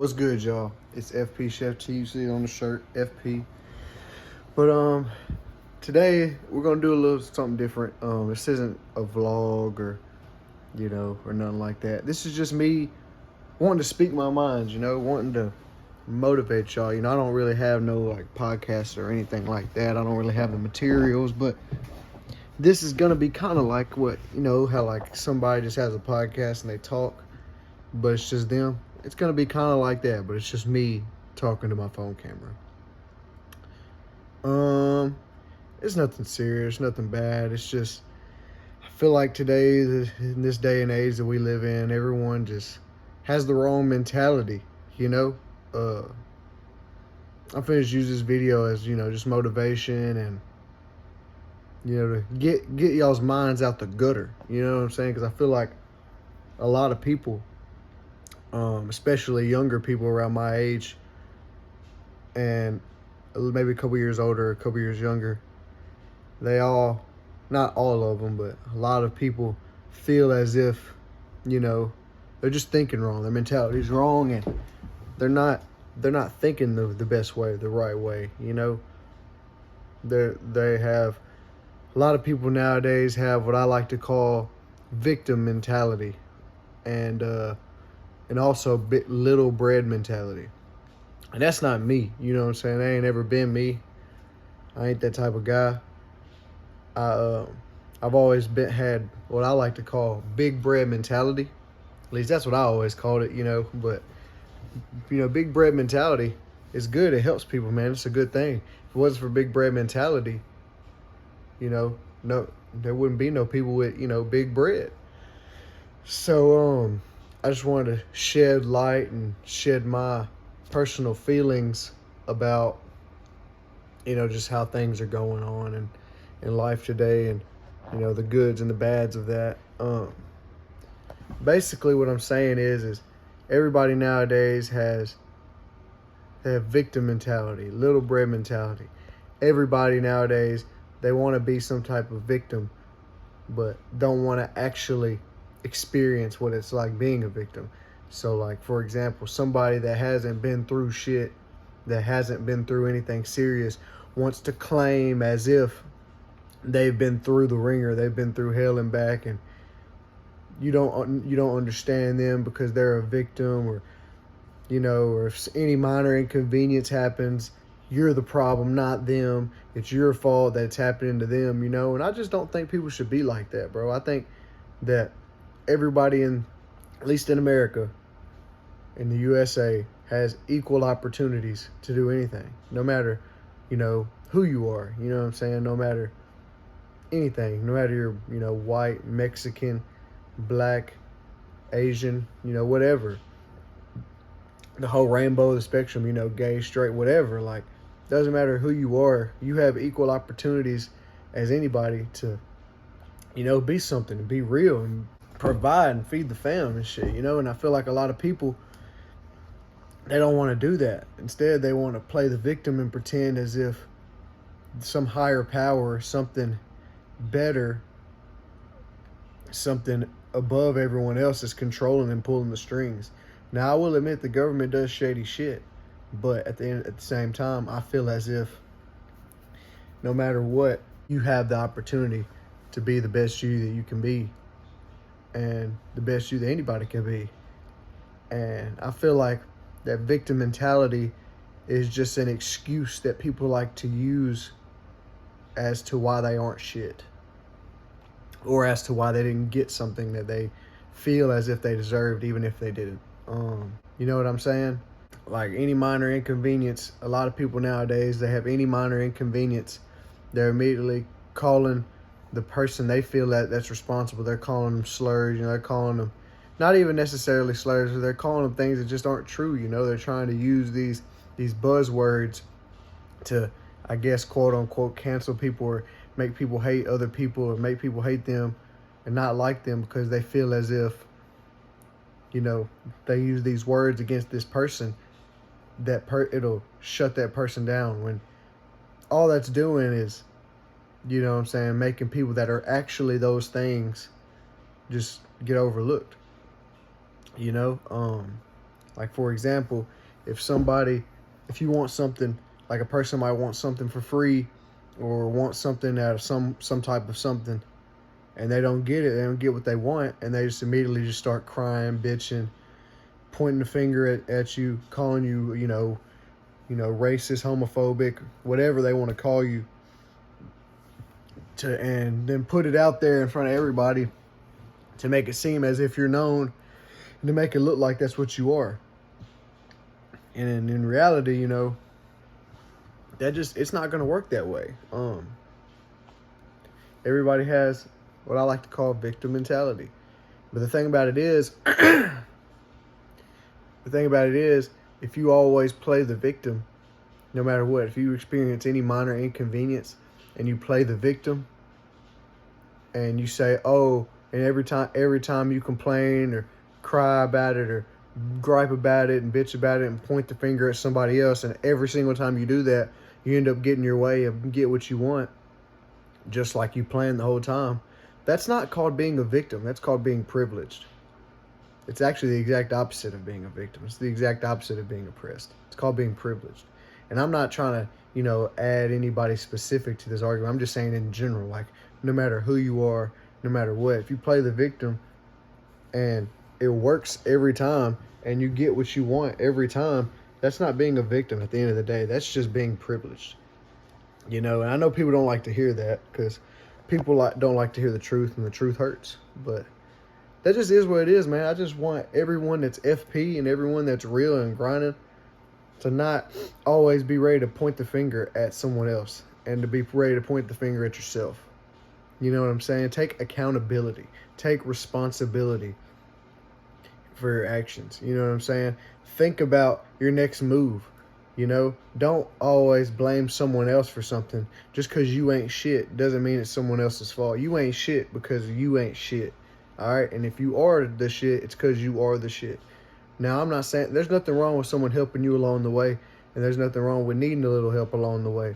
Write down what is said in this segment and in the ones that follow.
What's good, y'all? It's FP Chef T. You see it on the shirt, FP. But today we're gonna do a little something different. This isn't a vlog or nothing like that. This is just me wanting to speak my mind. Wanting to motivate y'all. I don't really have no like podcast or anything like that. I don't really have the materials, but this is gonna be kind of like how like somebody just has a podcast and they talk, but it's just them. It's gonna be kind of like that, but it's just me talking to my phone camera. It's nothing serious, nothing bad. It's just I feel like today, in this day and age that we live in, everyone just has the wrong mentality. You know, uh, I'm finna use this video as just motivation and to get y'all's minds out the gutter. You know what I'm saying? Because I feel like a lot of people, especially younger people around my age, and maybe a couple years older, a couple years younger, they all, not all of them, but a lot of people feel as if, they're just thinking wrong. Their mentality's wrong, and they're not thinking the best way, the right way. They have a lot of people nowadays have what I like to call victim mentality, and also little bread mentality. And that's not me. You know what I'm saying? That ain't ever been me. I ain't that type of guy. I've always had what I like to call big bread mentality. At least that's what I always called it. But big bread mentality is good. It helps people, man. It's a good thing. If it wasn't for big bread mentality, no, there wouldn't be no people with big bread. So I just wanted to shed light and shed my personal feelings about just how things are going on and in life today, and the goods and the bads of that. Basically what I'm saying is everybody nowadays they have victim mentality, little bread mentality. Everybody nowadays, they want to be some type of victim, but don't want to actually experience what it's like being a victim. So like, for example, somebody that hasn't been through shit, that hasn't been through anything serious, wants to claim as if they've been through the ringer, they've been through hell and back, and you don't understand them because they're a victim, or if any minor inconvenience happens, you're the problem, not them. It's your fault that it's happening to them, and I just don't think people should be like that, bro. I think that everybody at least in America, in the USA, has equal opportunities to do anything, no matter, who you are, you know what I'm saying? No matter anything, no matter you're, white, Mexican, black, Asian, whatever. The whole rainbow, the spectrum, gay, straight, whatever. Like, doesn't matter who you are, you have equal opportunities as anybody to, be something, and be real, and provide and feed the fam and shit, and I feel like a lot of people, they don't want to do that. Instead, they want to play the victim and pretend as if some higher power, something better, something above everyone else is controlling and pulling the strings. Now, I will admit the government does shady shit, but at the same time, I feel as if no matter what, you have the opportunity to be the best you that you can be, and the best you that anybody can be. And I feel like that victim mentality is just an excuse that people like to use as to why they aren't shit, or as to why they didn't get something that they feel as if they deserved, even if they didn't. You know what I'm saying? Like, any minor inconvenience, a lot of people nowadays, they have any minor inconvenience, they're immediately calling the person they feel that's responsible, they're calling them slurs, they're calling them, not even necessarily slurs, they're calling them things that just aren't true, they're trying to use these buzzwords to, I guess, quote unquote, cancel people, or make people hate other people, or make people hate them and not like them because they feel as if, they use these words against this person, it'll shut that person down, when all that's doing is, what I'm saying, making people that are actually those things just get overlooked. Like, for example, if you want something, like a person might want something for free or want something out of some type of something, and they don't get it, they don't get what they want, and they just immediately just start crying, bitching, pointing the finger at you, calling you, racist, homophobic, whatever they want to call you, and then put it out there in front of everybody to make it seem as if you're known and to make it look like that's what you are. And in reality, it's not going to work that way. Everybody has what I like to call victim mentality. But the thing about it is, if you always play the victim, no matter what, if you experience any minor inconvenience and you play the victim and you say, oh, and every time you complain or cry about it or gripe about it and bitch about it and point the finger at somebody else, and every single time you do that, you end up getting your way and get what you want, just like you planned the whole time. That's not called being a victim. That's called being privileged. It's actually the exact opposite of being a victim. It's the exact opposite of being oppressed. It's called being privileged. And I'm not trying to, add anybody specific to this argument. I'm just saying in general, like, no matter who you are, no matter what, if you play the victim and it works every time and you get what you want every time, that's not being a victim at the end of the day. That's just being privileged. And I know people don't like to hear that because people don't like to hear the truth, and the truth hurts. But that just is what it is, man. I just want everyone that's FP and everyone that's real and grinding to not always be ready to point the finger at someone else and to be ready to point the finger at yourself. You know what I'm saying? Take accountability. Take responsibility for your actions. You know what I'm saying? Think about your next move. Don't always blame someone else for something. Just because you ain't shit doesn't mean it's someone else's fault. You ain't shit because you ain't shit. All right? And if you are the shit, it's because you are the shit. Now, I'm not saying there's nothing wrong with someone helping you along the way, and there's nothing wrong with needing a little help along the way.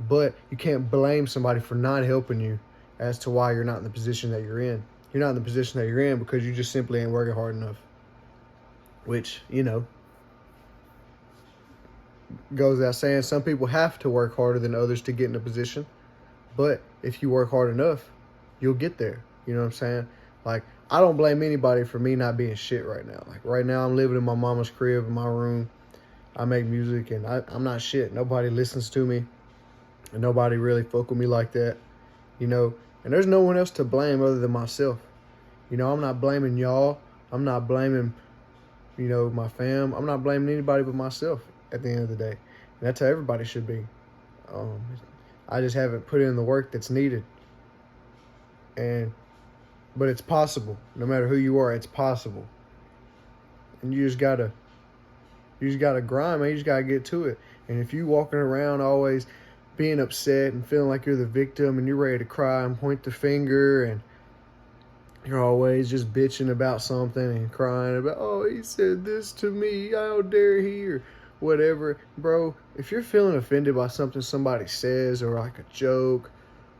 But you can't blame somebody for not helping you as to why you're not in the position that you're in. You're not in the position that you're in because you just simply ain't working hard enough. Which, goes without saying, some people have to work harder than others to get in a position. But if you work hard enough, you'll get there. You know what I'm saying? Like, I don't blame anybody for me not being shit right now. Like, right now, I'm living in my mama's crib in my room. I make music, and I'm not shit. Nobody listens to me, and nobody really fuck with me like that. And there's no one else to blame other than myself. I'm not blaming y'all. I'm not blaming, my fam. I'm not blaming anybody but myself at the end of the day. And that's how everybody should be. I just haven't put in the work that's needed. But it's possible. No matter who you are, it's possible. And you just gotta grind, man. You just gotta get to it. And if you walking around always being upset and feeling like you're the victim and you're ready to cry and point the finger and you're always just bitching about something and crying about, oh, he said this to me, how dare he, or whatever. Bro, if you're feeling offended by something somebody says or like a joke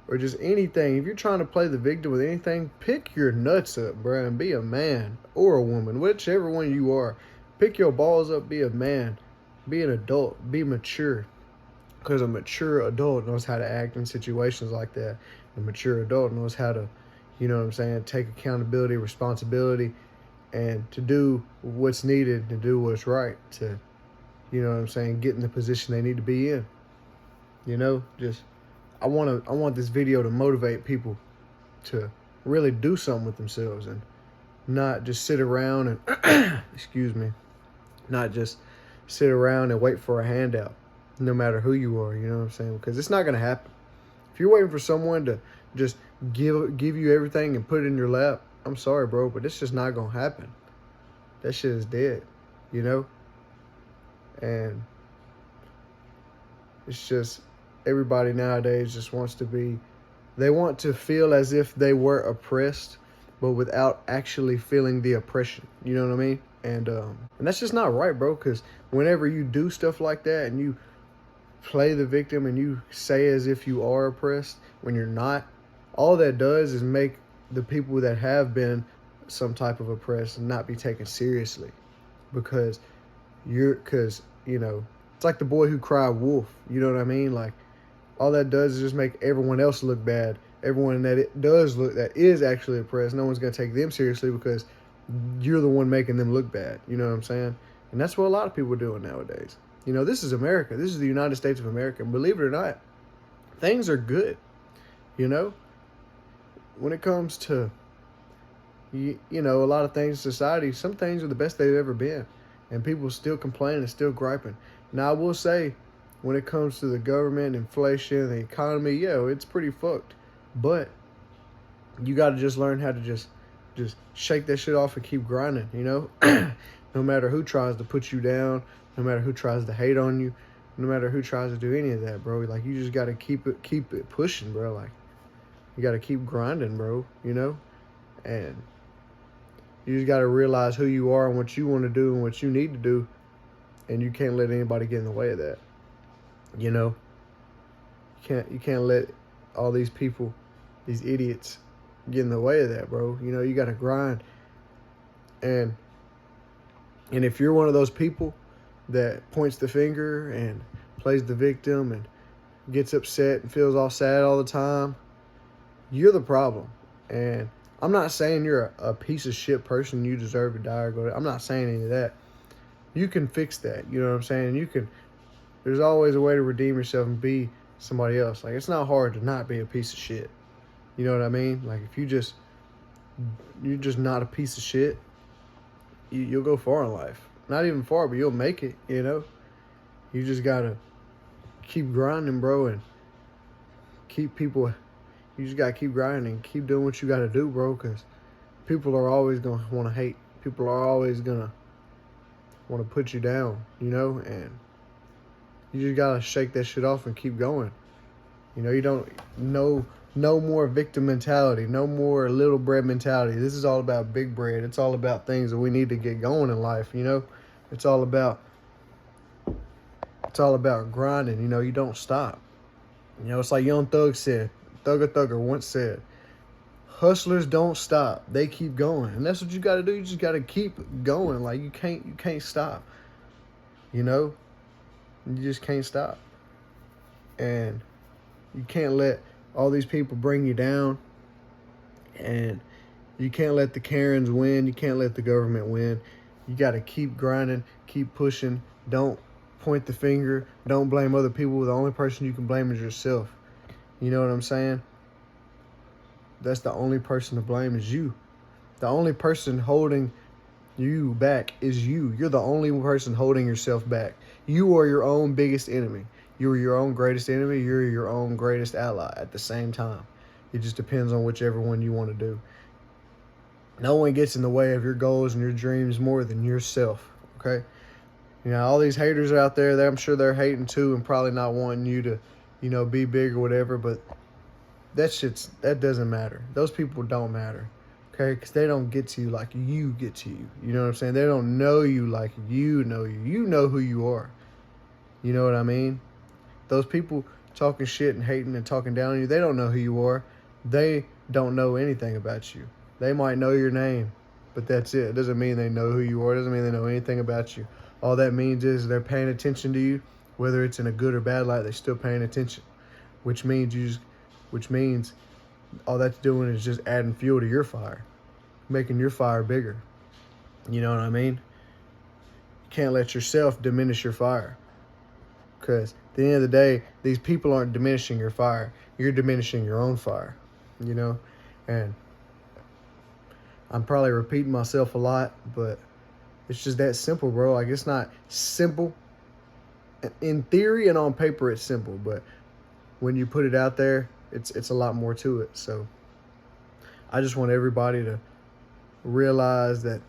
or just anything, if you're trying to play the victim with anything, pick your nuts up, bro, and be a man or a woman, whichever one you are. Pick your balls up, be a man, be an adult, be mature. Because a mature adult knows how to act in situations like that. A mature adult knows how to, take accountability, responsibility, and to do what's needed, to do what's right, to, get in the position they need to be in. I want this video to motivate people to really do something with themselves and not just sit around and, not just sit around and wait for a handout, no matter who you are, because it's not going to happen. If you're waiting for someone to just give you everything and put it in your lap, I'm sorry, bro, but it's just not going to happen. That shit is dead, And it's just, everybody nowadays just they want to feel as if they were oppressed, but without actually feeling the oppression. You know what I mean? And that's just not right, bro, because whenever you do stuff like that and you play the victim and you say as if you are oppressed when you're not, all that does is make the people that have been some type of oppressed not be taken seriously. Because Because, it's like the boy who cried wolf. You know what I mean? Like, all that does is just make everyone else look bad. Everyone that is actually oppressed, no one's going to take them seriously because you're the one making them look bad. You know what I'm saying? And that's what a lot of people are doing nowadays. This is America. This is the United States of America. And believe it or not, things are good. When it comes to, a lot of things in society, some things are the best they've ever been. And people still complaining and still griping. Now, I will say, when it comes to the government, inflation, the economy, it's pretty fucked. But you got to just learn how to just shake that shit off and keep grinding, No matter who tries to put you down, no matter who tries to hate on you, no matter who tries to do any of that, bro. Like, you just got to keep it pushing, bro. Like, you got to keep grinding, bro, And you just got to realize who you are and what you want to do and what you need to do. And you can't let anybody get in the way of that. You can't let all these people, these idiots, get in the way of that, bro. You got to grind. And if you're one of those people that points the finger and plays the victim and gets upset and feels all sad all the time, you're the problem. And I'm not saying you're a piece of shit person, you deserve to die or go. I'm not saying any of that. You can fix that. You know what I'm saying? There's always a way to redeem yourself and be somebody else. Like, it's not hard to not be a piece of shit. You know what I mean? Like, if you're just not a piece of shit, you'll go far in life. Not even far, but you'll make it, You just gotta keep grinding, bro, and you just gotta keep grinding and keep doing what you gotta do, bro, because people are always gonna want to hate. People are always gonna want to put you down, and you just gotta shake that shit off and keep going. You don't no more victim mentality, no more little bread mentality. This is all about big bread. It's all about things that we need to get going in life. It's all about grinding. You don't stop. It's like Young Thugger once said, hustlers don't stop. They keep going. And that's what you got to do. You just got to keep going. Like, you can't stop. You just can't stop. And you can't let all these people bring you down. And you can't let the Karens win. You can't let the government win. You got to keep grinding, keep pushing. Don't point the finger. Don't blame other people. The only person you can blame is yourself. You know what I'm saying? That's the only person to blame is you. The only person holding you back is you. You're the only person holding yourself back. You are your own biggest enemy. You are your own greatest enemy. You're your own greatest ally at the same time. It just depends on whichever one you want to do. No one gets in the way of your goals and your dreams more than yourself, okay? All these haters out there, I'm sure they're hating too and probably not wanting you to, be big or whatever, but that doesn't matter. Those people don't matter, okay? Because they don't get to you like you get to you. You know what I'm saying? They don't know you like you know you. You know who you are. You know what I mean? Those people talking shit and hating and talking down on you, they don't know who you are. They don't know anything about you. They might know your name, but that's it. It doesn't mean they know who you are. It doesn't mean they know anything about you. All that means is they're paying attention to you, whether it's in a good or bad light, they're still paying attention, which means all that's doing is just adding fuel to your fire, making your fire bigger. You know what I mean? You can't let yourself diminish your fire, because at the end of the day, these people aren't diminishing your fire. You're diminishing your own fire, and I'm probably repeating myself a lot, but it's just that simple, bro. Like, it's not simple. In theory and on paper, it's simple, but when you put it out there, it's a lot more to it. So I just want everybody to realize that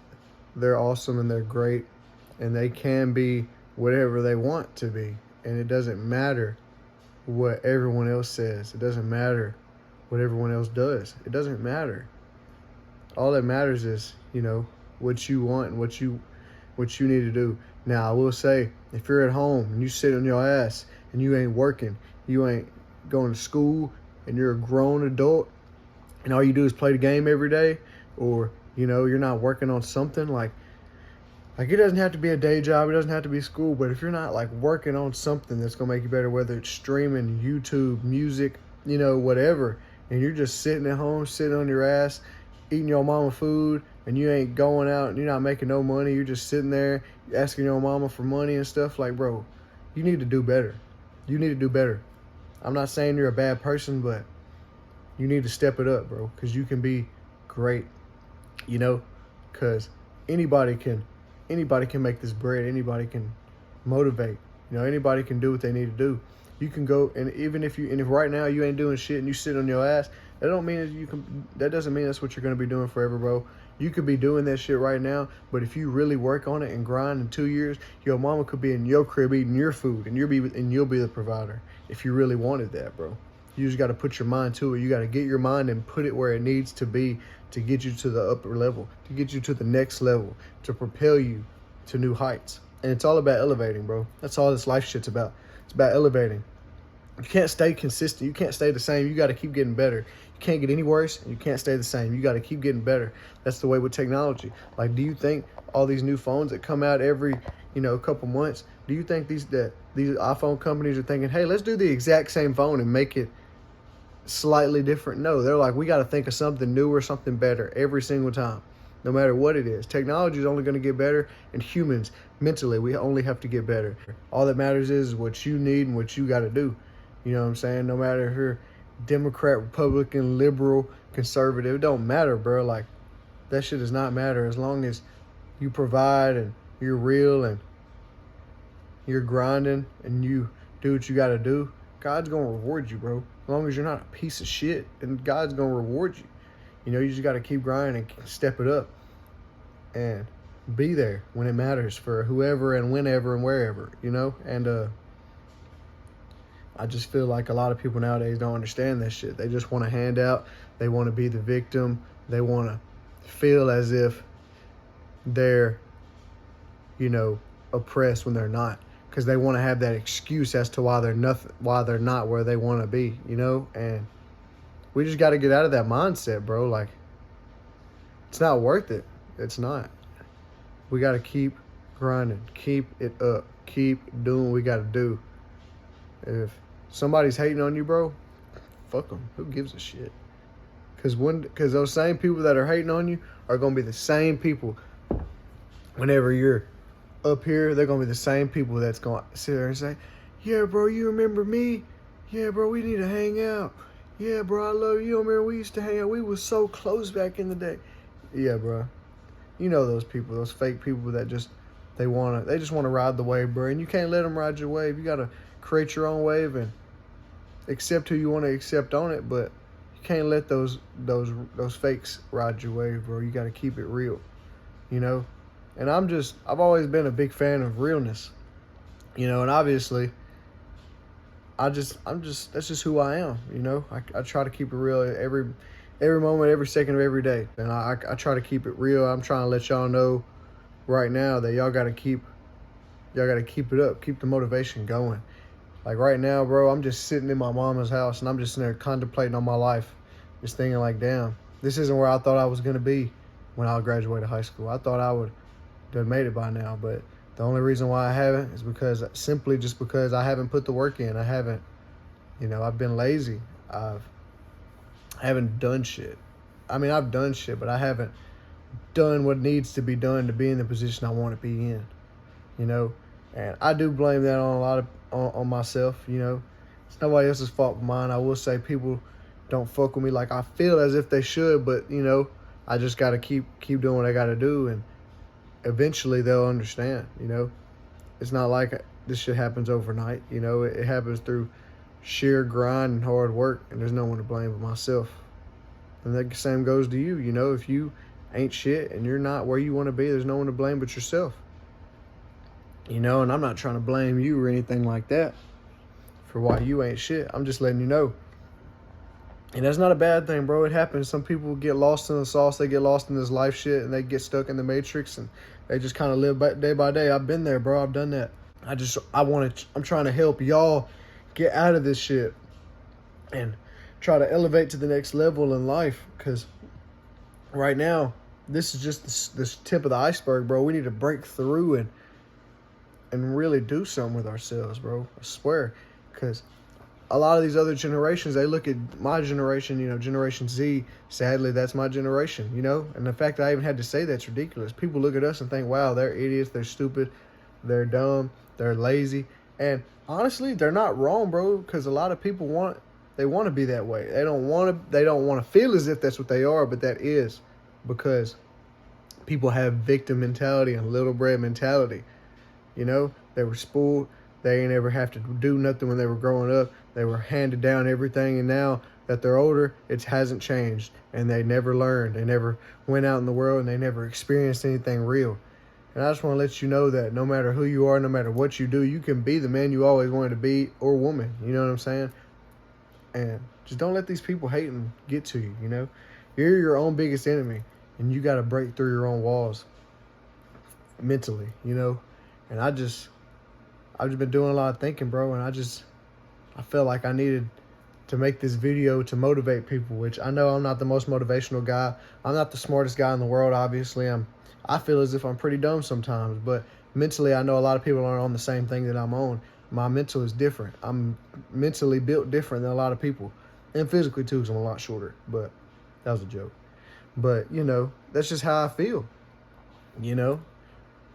they're awesome and they're great and they can be whatever they want to be. And it doesn't matter what everyone else says. It doesn't matter what everyone else does. It doesn't matter. All that matters is, what you want and what you need to do. Now, I will say, if you're at home and you sit on your ass and you ain't working, you ain't going to school, and you're a grown adult, and all you do is play the game every day, or, you're not working on something, like, Like, it doesn't have to be a day job. It doesn't have to be school. But if you're not, like, working on something that's going to make you better, whether it's streaming, YouTube, music, whatever, and you're just sitting at home, sitting on your ass, eating your mama food, and you ain't going out and you're not making no money, you're just sitting there asking your mama for money and stuff, like, bro, you need to do better. You need to do better. I'm not saying you're a bad person, but you need to step it up, bro, because you can be great, because anybody can make this bread. Anybody can motivate. Anybody can do what they need to do. You can go, and even if right now you ain't doing shit and you sit on your ass, that doesn't mean that's what you're gonna be doing forever, bro. You could be doing that shit right now, but if you really work on it and grind in 2 years, your mama could be in your crib eating your food, and you'll be the provider if you really wanted that, bro. You just got to put your mind to it. You got to get your mind and put it where it needs to be to get you to the upper level, to get you to the next level, to propel you to new heights. And it's all about elevating, bro. That's all this life shit's about. It's about elevating. You can't stay consistent. You can't stay the same. You got to keep getting better. You can't get any worse, and you can't stay the same. You got to keep getting better. That's the way with technology. Like, do you think all these new phones that come out every, couple months, do you think these iPhone companies are thinking, hey, let's do the exact same phone and make it slightly different? No, they're like, we got to think of something new or something better every single time, no matter what it is. Technology is only going to get better, and humans, mentally, we only have to get better. All that matters is what you need and what you got to do. You know what I'm saying? No matter if you're Democrat, Republican, liberal, conservative, it don't matter, bro. Like, that shit does not matter as long as you provide and you're real and you're grinding and you do what you got to do. God's going to reward you, bro. As long as you're not a piece of shit, and God's going to reward you. You just got to keep grinding and step it up and be there when it matters for whoever and whenever and wherever, and I just feel like a lot of people nowadays don't understand that shit. They just want to hand out. They want to be the victim. They want to feel as if they're, oppressed when they're not, because they want to have that excuse as to why they're not where they want to be, and we just got to get out of that mindset, bro. Like, it's not worth it. It's not. We got to keep grinding, keep it up, keep doing what we got to do. If somebody's hating on you, bro, fuck them. Who gives a shit? Because those same people that are hating on you are going to be the same people whenever you're up here. They're going to be the same people that's going to sit there and say, yeah, bro, you remember me? Yeah, bro, we need to hang out. Yeah, bro, I love you. Remember we used to hang out? We was so close back in the day. Yeah, bro. Those people, those fake people that just want to ride the wave, bro. And you can't let them ride your wave. You got to create your own wave and accept who you want to accept on it, but you can't let those fakes ride your wave, bro. You got to keep it real, And I've always been a big fan of realness, and obviously that's just who I am, I try to keep it real every moment, every second of every day, and I try to keep it real. I'm trying to let y'all know right now that y'all got to keep it up, keep the motivation going. Like, right now, bro, I'm just sitting in my mama's house and I'm just in there contemplating on my life, just thinking like, damn, this isn't where I thought I was going to be when I graduated high school. I thought I would have made it by now, but the only reason why I haven't is because I haven't put the work in. I haven't, I've been lazy. I haven't done shit. I mean, I've done shit, but I haven't done what needs to be done to be in the position I want to be in, and I do blame that on myself. It's nobody else's fault but mine. I will say people don't fuck with me like I feel as if they should, but I just got to keep doing what I got to do, and eventually they'll understand. It's not like this shit happens overnight. It happens through sheer grind and hard work, and there's no one to blame but myself. And the same goes to you. If you ain't shit and you're not where you want to be, there's no one to blame but yourself. And I'm not trying to blame you or anything like that for why you ain't shit. I'm just letting you know. And that's not a bad thing, bro. It happens. Some people get lost in the sauce. They get lost in this life shit and they get stuck in the matrix and they just kind of live day by day. I've been there, bro. I've done that. I'm trying to help y'all get out of this shit and try to elevate to the next level in life. Because right now, this is just this tip of the iceberg, bro. We need to break through and really do something with ourselves, bro. I swear. Because a lot of these other generations, they look at my generation, Generation Z. Sadly, that's my generation, And the fact that I even had to say that's ridiculous. People look at us and think, wow, they're idiots, they're stupid, they're dumb, they're lazy. And honestly, they're not wrong, bro, because a lot of people want to be that way. They don't want to feel as if that's what they are, but that is because people have victim mentality and little bread mentality. They were spoiled. They ain't ever have to do nothing when they were growing up. They were handed down everything, and now that they're older, it hasn't changed, and they never learned. They never went out in the world, and they never experienced anything real. And I just want to let you know that no matter who you are, no matter what you do, you can be the man you always wanted to be, or woman. You know what I'm saying? And just don't let these people hate and get to you, You're your own biggest enemy, and you got to break through your own walls mentally, And I've just been doing a lot of thinking, bro, and I felt like I needed to make this video to motivate people, which I know I'm not the most motivational guy. I'm not the smartest guy in the world, obviously. I feel as if I'm pretty dumb sometimes, but mentally I know a lot of people aren't on the same thing that I'm on. My mental is different. I'm mentally built different than a lot of people, and physically too, because I'm a lot shorter, but that was a joke. But, that's just how I feel,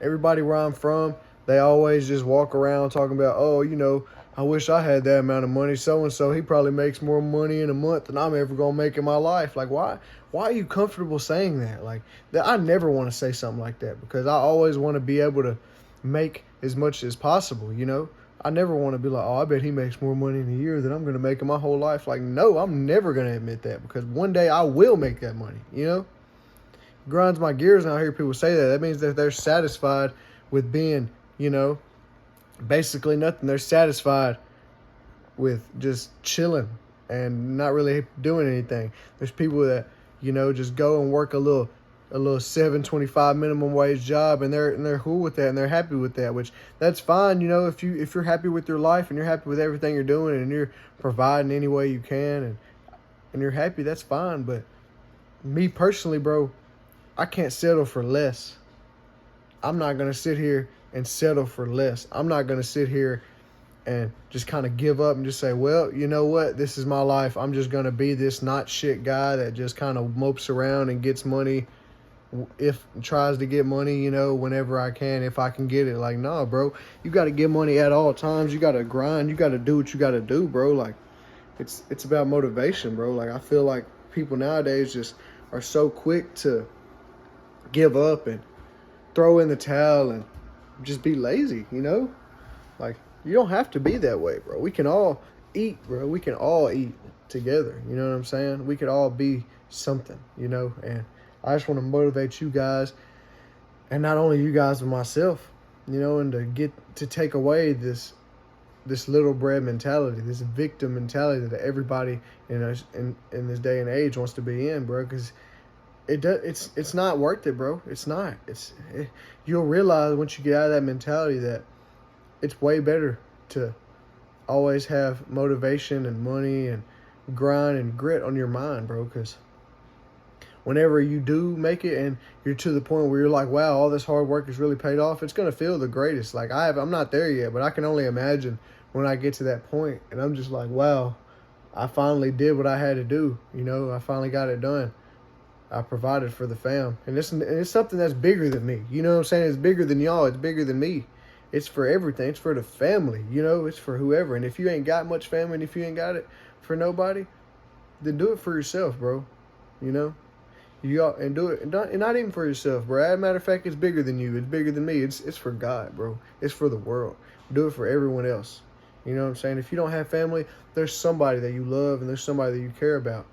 Everybody where I'm from, they always just walk around talking about, oh, I wish I had that amount of money. So-and-so, he probably makes more money in a month than I'm ever going to make in my life. Like, why are you comfortable saying that? Like, I never want to say something like that because I always want to be able to make as much as possible, I never want to be like, oh, I bet he makes more money in a year than I'm going to make in my whole life. Like, no, I'm never going to admit that because one day I will make that money, It grinds my gears when I hear people say that. That means that they're satisfied with being, basically nothing. They're satisfied with just chilling and not really doing anything. There's people that, just go and work a little $7.25 minimum wage job, and they're cool with that and they're happy with that, which that's fine, if you're happy with your life and you're happy with everything you're doing and you're providing any way you can and you're happy, that's fine. But me personally, bro, I can't settle for less. I'm not going to sit here and settle for less. I'm not going to sit here and just kind of give up and just say, well, you know what? This is my life. I'm just going to be this not shit guy that just kind of mopes around and gets money tries to get money, whenever I can, if I can get it. Like, nah, bro, you got to get money at all times. You got to grind. You got to do what you got to do, bro. Like, it's about motivation, bro. Like, I feel like people nowadays just are so quick to give up and throw in the towel and just be lazy, Like, you don't have to be that way, bro. We can all eat, bro. We can all eat together. You know what I'm saying? We could all be something, And I just want to motivate you guys, and not only you guys, but myself, and to take away this little bread mentality, this victim mentality that everybody in this day and age wants to be in, bro. Because it's not worth it, bro. It's not. You'll realize once you get out of that mentality that it's way better to always have motivation and money and grind and grit on your mind, bro. Because whenever you do make it and you're to the point where you're like, wow, all this hard work has really paid off, it's going to feel the greatest. Like, I'm not there yet, but I can only imagine when I get to that point and I'm just like, wow, I finally did what I had to do. I finally got it done. I provided for the fam. And it's something that's bigger than me. You know what I'm saying? It's bigger than y'all. It's bigger than me. It's for everything. It's for the family. It's for whoever. And if you ain't got much family and if you ain't got it for nobody, then do it for yourself, bro. And do it, and not even for yourself, bro. As a matter of fact, it's bigger than you. It's bigger than me. It's for God, bro. It's for the world. Do it for everyone else. You know what I'm saying? If you don't have family, there's somebody that you love and there's somebody that you care about.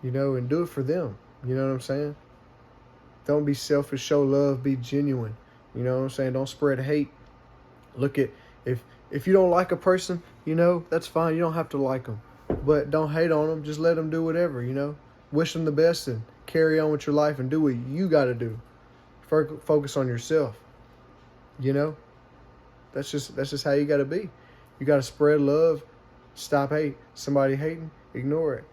And do it for them. You know what I'm saying? Don't be selfish. Show love. Be genuine. You know what I'm saying? Don't spread hate. Look at, if you don't like a person, that's fine. You don't have to like them. But don't hate on them. Just let them do whatever, Wish them the best and carry on with your life and do what you got to do. Focus on yourself. That's just how you got to be. You got to spread love. Stop hate. Somebody hating, ignore it.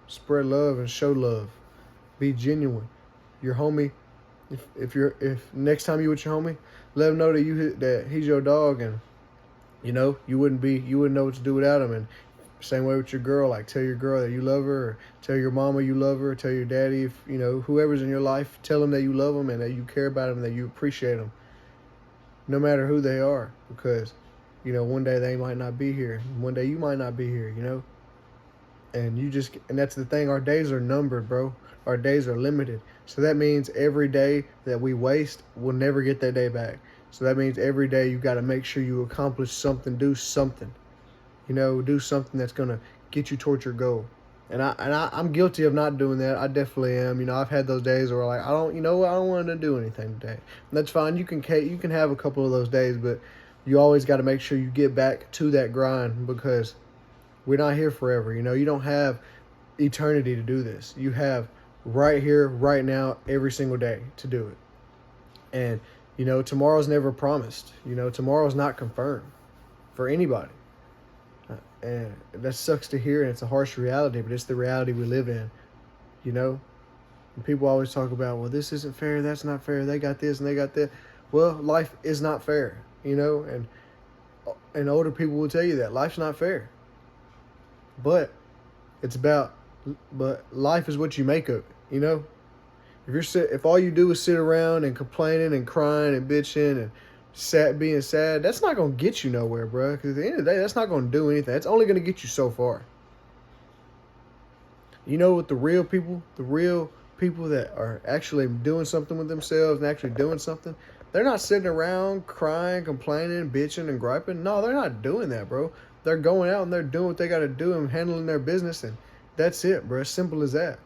Spread love and show love. Be genuine. Your homie, if next time you with your homie, let him know that he's your dog, and you wouldn't know what to do without him. And same way with your girl, like tell your girl that you love her, or tell your mama you love her, or tell your daddy, if whoever's in your life, tell them that you love them and that you care about them, that you appreciate them, no matter who they are, because one day they might not be here, one day you might not be here, and that's the thing. Our days are numbered, bro. Our days are limited. So that means every day that we waste, we'll never get that day back. So that means every day you got to make sure you accomplish something, do something. Do something that's going to get you towards your goal. And I'm guilty of not doing that. I definitely am. I've had those days where I don't want to do anything today. And that's fine. You can have a couple of those days, but you always got to make sure you get back to that grind, because we're not here forever. You don't have eternity to do this. You have right here, right now, every single day to do it. And, tomorrow's never promised. Tomorrow's not confirmed for anybody. And that sucks to hear, and it's a harsh reality, but it's the reality we live in, And people always talk about, well, this isn't fair, that's not fair, they got this and they got that. Well, life is not fair, and older people will tell you that. Life's not fair. But life is what you make of it, If all you do is sit around and complaining and crying and bitching and being sad, that's not going to get you nowhere, bro. Because at the end of the day, that's not going to do anything. It's only going to get you so far. With the real people that are actually doing something with themselves and actually doing something, they're not sitting around crying, complaining, bitching, and griping. No, they're not doing that, bro. They're going out and they're doing what they got to do and handling their business, and that's it, bro. As simple as that.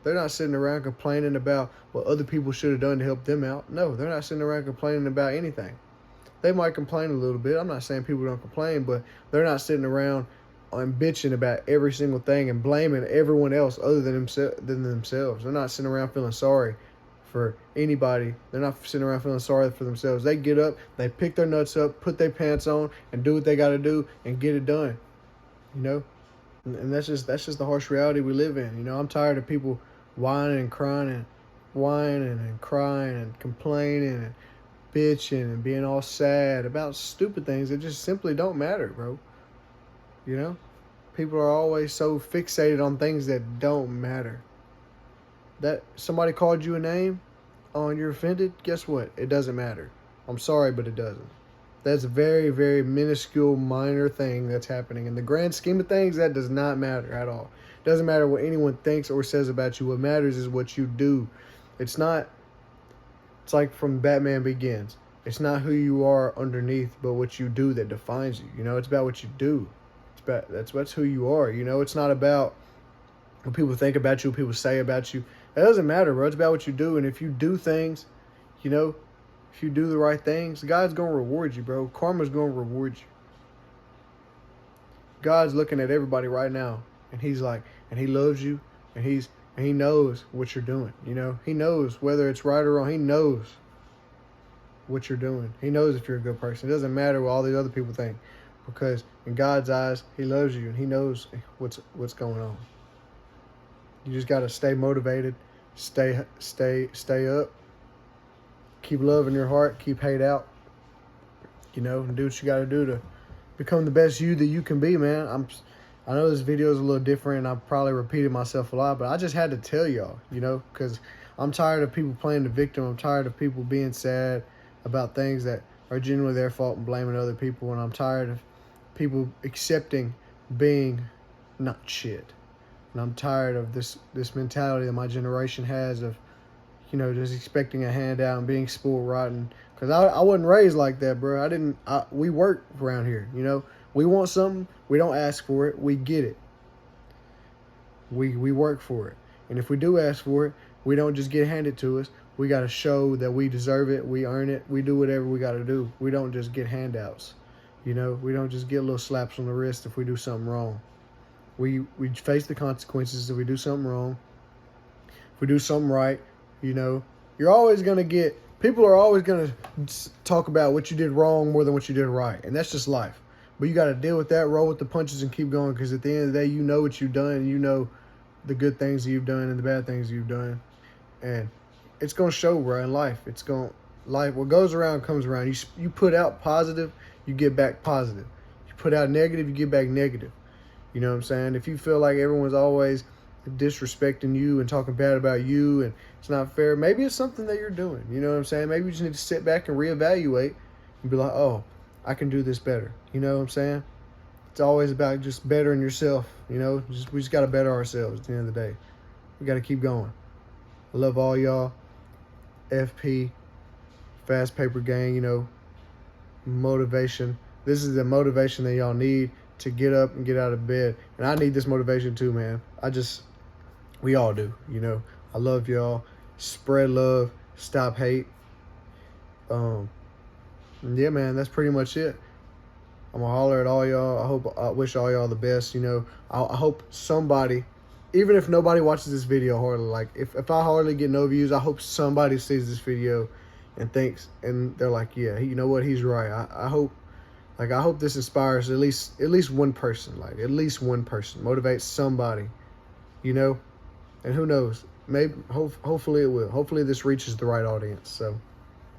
They're not sitting around complaining about what other people should have done to help them out. No, they're not sitting around complaining about anything. They might complain a little bit. I'm not saying people don't complain, but they're not sitting around and bitching about every single thing and blaming everyone else other than themselves. They're not sitting around feeling sorry for anybody. They're not sitting around feeling sorry for themselves. They get up, they pick their nuts up, put their pants on, and do what they got to do and get it done. And that's just the harsh reality we live in. I'm tired of people whining and crying and crying and complaining and bitching and being all sad about stupid things that just simply don't matter, bro. People are always so fixated on things that don't matter. That somebody called you a name, and you're offended, guess what? It doesn't matter. I'm sorry, but it doesn't. That's a very, very minuscule, minor thing that's happening. In the grand scheme of things, that does not matter at all. It doesn't matter what anyone thinks or says about you. What matters is what you do. It's like from Batman Begins. It's not who you are underneath, but what you do that defines you. It's about what you do. That's who you are. It's not about what people think about you, what people say about you. That doesn't matter, bro. It's about what you do. And if you do things, if you do the right things, God's going to reward you, bro. Karma's going to reward you. God's looking at everybody right now, and he's like, and he loves you, and he knows what you're doing. He knows whether it's right or wrong. He knows what you're doing. He knows if you're a good person. It doesn't matter what all these other people think, because in God's eyes, he loves you, and he knows what's going on. You just got to stay motivated, stay up, keep love in your heart, keep hate out, and do what you got to do to become the best you that you can be, man. I know this video is a little different, and I've probably repeated myself a lot, but I just had to tell y'all, because I'm tired of people playing the victim. I'm tired of people being sad about things that are genuinely their fault and blaming other people, and I'm tired of people accepting being not shit. And I'm tired of this mentality that my generation has of, just expecting a handout and being spoiled rotten. Because I wasn't raised like that, bro. We work around here, We want something, we don't ask for it, we get it. We work for it. And if we do ask for it, we don't just get handed to us. We got to show that we deserve it, we earn it, we do whatever we got to do. We don't just get handouts, We don't just get little slaps on the wrist if we do something wrong. We face the consequences if we do something wrong. If we do something right, you're always going to get, people are always going to talk about what you did wrong more than what you did right. And that's just life. But you got to deal with that, roll with the punches, and keep going, because at the end of the day, you know what you've done, and you know the good things that you've done and the bad things you've done. And it's going to show, bro, in life. Life, what goes around comes around. You put out positive, you get back positive. You put out negative, you get back negative. You know what I'm saying? If you feel like everyone's always disrespecting you and talking bad about you and it's not fair, maybe it's something that you're doing. You know what I'm saying? Maybe you just need to sit back and reevaluate and be like, oh, I can do this better. You know what I'm saying? It's always about just bettering yourself. You know, we just got to better ourselves at the end of the day. We got to keep going. I love all y'all. FP, Fast Paper Gang, you know, motivation. This is the motivation that y'all need to get up and get out of bed. And I need this motivation too, man. We all do, you know. I love y'all. Spread love. Stop hate. Yeah, man, that's pretty much it. I'm gonna holler at all y'all. I wish all y'all the best, you know. I hope somebody, even if nobody watches this video hardly, like if I hardly get no views, I hope somebody sees this video and thinks, and they're like, yeah, you know what, he's right. I hope this inspires at least one person, like at least one person, motivates somebody, you know. And who knows, maybe hopefully it will. Hopefully this reaches the right audience. So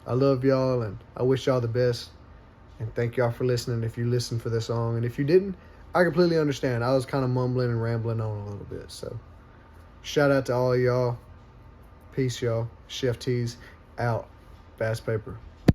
I love y'all and I wish y'all the best. And thank y'all for listening if you listened for this song. And if you didn't, I completely understand. I was kind of mumbling and rambling on a little bit. So shout out to all y'all. Peace, y'all. Chef T's out. Fast Paper.